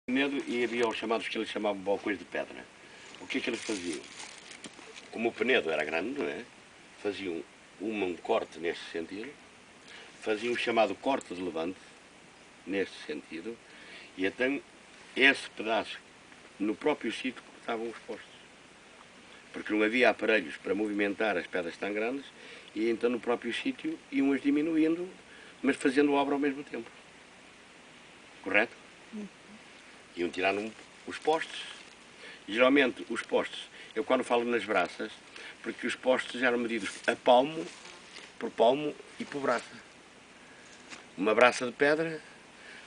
Penedo e havia os chamados que eles chamavam balcões de pedra. O que é que eles faziam? Como o Penedo era grande, não é? Faziam um corte neste sentido, faziam o chamado corte de levante, neste sentido, e então esse pedaço, no próprio sítio, cortavam os postos. Porque não havia aparelhos para movimentar as pedras tão grandes, e então no próprio sítio iam-as diminuindo, mas fazendo obra ao mesmo tempo. Correto? Iam tirando os postes. E, geralmente os postes, eu quando falo nas braças, porque os postes eram medidos a palmo e por braça. Uma braça de pedra,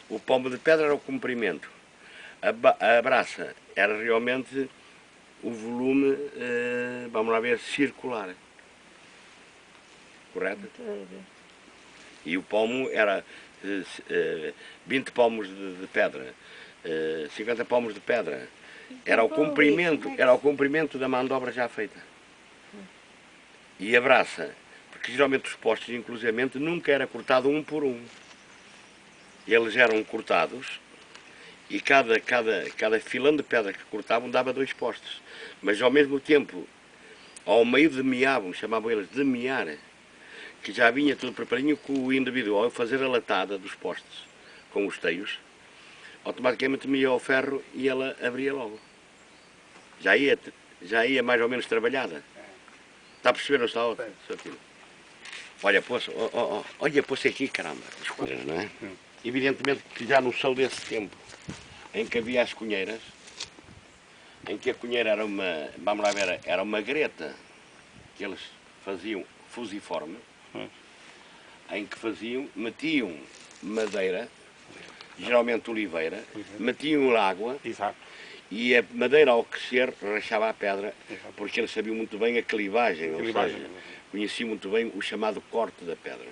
o palmo de pedra era o comprimento. A braça era realmente o volume, vamos lá ver, circular. Correto? E o palmo era 20 palmos de pedra. 50 palmos de pedra. Era o comprimento da mão de obra já feita. E a braça, porque geralmente os postes, inclusivamente, nunca era cortado um por um. Eles eram cortados e cada filão de pedra que cortavam dava 2 postes. Mas ao mesmo tempo, ao meio de meavam, chamavam eles de mear, que já vinha tudo preparadinho, com o indivíduo, ao fazer a latada dos postes com os teios, automaticamente meia ao ferro e ela abria logo. Já ia mais ou menos trabalhada. Está a perceber, não está? Olha, olha, poça aqui, caramba. As cunheiras, não é? Evidentemente que já não sou desse tempo em que havia as cunheiras, em que a cunheira era uma, vamos lá ver, era uma greta que eles faziam fusiforme, em que metiam madeira, geralmente oliveira, metiam água. Exato. E a madeira, ao crescer, rachava a pedra, porque eles sabiam muito bem a clivagem, ou seja, conheciam muito bem o chamado corte da pedra.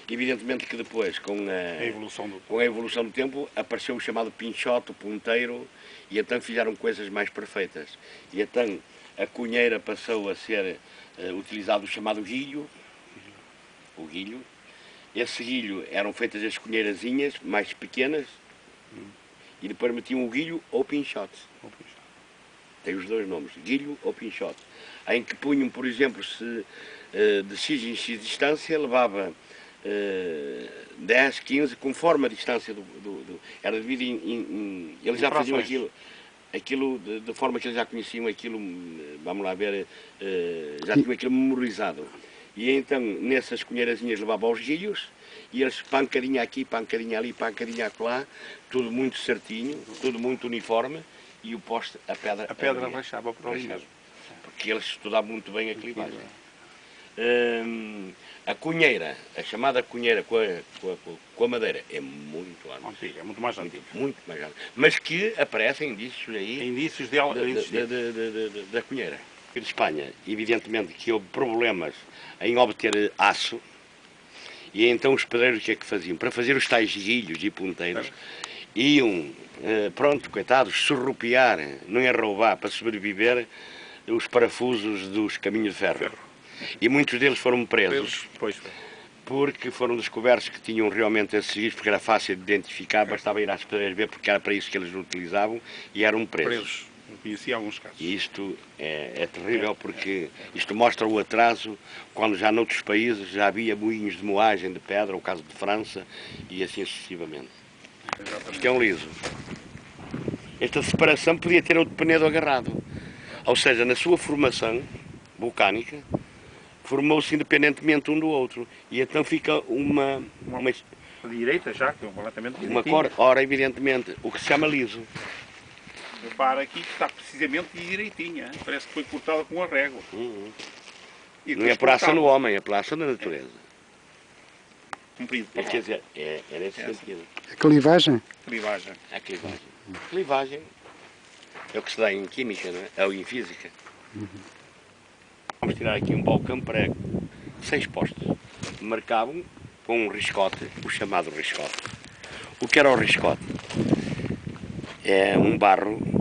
Evidentemente que depois, com a evolução do tempo, apareceu o chamado pinchote, o ponteiro, e então fizeram coisas mais perfeitas. E então a cunheira passou a ser utilizado o chamado guilho, o guilho. Esse guilho eram feitas as cunheirazinhas mais pequenas, e depois metiam o guilho ou pinchote. Tem os dois nomes, guilho ou pinchote. Em que punham, por exemplo, se de X em X distância, levava 10, 15, conforme a distância era dividido em eles já faziam aquilo de forma que eles já conheciam aquilo, vamos lá ver, já tinham aquilo memorizado. E então, nessas cunheirazinhas levavam os guilhos, e eles pancadinha aqui, pancadinha ali, pancadinha acolá, tudo muito certinho, tudo muito uniforme, e o poste, a pedra rachava por ali mesmo. Porque eles estudavam muito bem a clivagem. A cunheira, a chamada cunheira com a madeira, é muito antiga, é muito mais antiga. Muito mais antiga. Mas que aparecem indícios aí indícios dela da cunheira. De Espanha, evidentemente que houve problemas em obter aço, e então os pedreiros o que é que faziam? Para fazer os tais guilhos e ponteiros, iam, pronto, coitados, surrupiar, não ia roubar, para sobreviver, os parafusos dos caminhos de ferro. E muitos deles foram presos, porque foram descobertos que tinham realmente esses guilhos, porque era fácil de identificar, bastava ir às pedreiras ver, porque era para isso que eles utilizavam, e eram presos. Conheci alguns casos. E isto é terrível, porque isto mostra o atraso, quando já noutros países já havia moinhos de moagem de pedra, o caso de França, e assim sucessivamente. Isto é um liso. Esta separação podia ter outro Penedo agarrado. Ou seja, na sua formação vulcânica, formou-se independentemente um do outro. E então fica uma direita já, que é completamente uma cor, ora, evidentemente, o que se chama liso. Repara aqui que está precisamente direitinha, parece que foi cortada com a régua. Não é praça no homem, é praça na natureza. Comprido. Quer dizer, é nesse sentido. A clivagem? Clivagem. A clivagem. Clivagem é o que se dá em química, não é? Ou em física. Vamos tirar aqui um balcão para 6 postes. Marcavam com um riscote, o chamado riscote. O que era o riscote? É um barro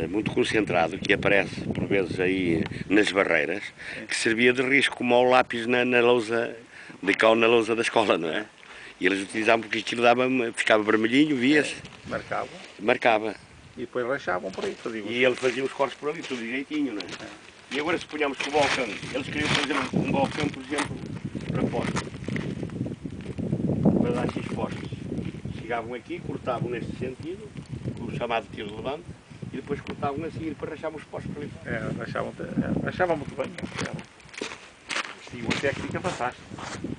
muito concentrado, que aparece por vezes aí nas barreiras, que servia de risco como ao lápis na lousa de cal, na lousa da escola, não é? E eles utilizavam porque aquilo dava, ficava vermelhinho, via-se, Marcavam. marcava. E depois rachavam por aí. Faziam E eles faziam os cortes por ali, tudo direitinho, não é? E agora se ponhamos com o balcão, eles queriam fazer um balcão, por exemplo, para postes. Para dar X postes. Chegavam aqui, cortavam neste sentido, com o chamado tiro de levante, e depois cortavam assim e depois rachavam os postes por ali. Rachavam muito bem. E uma técnica fantástica.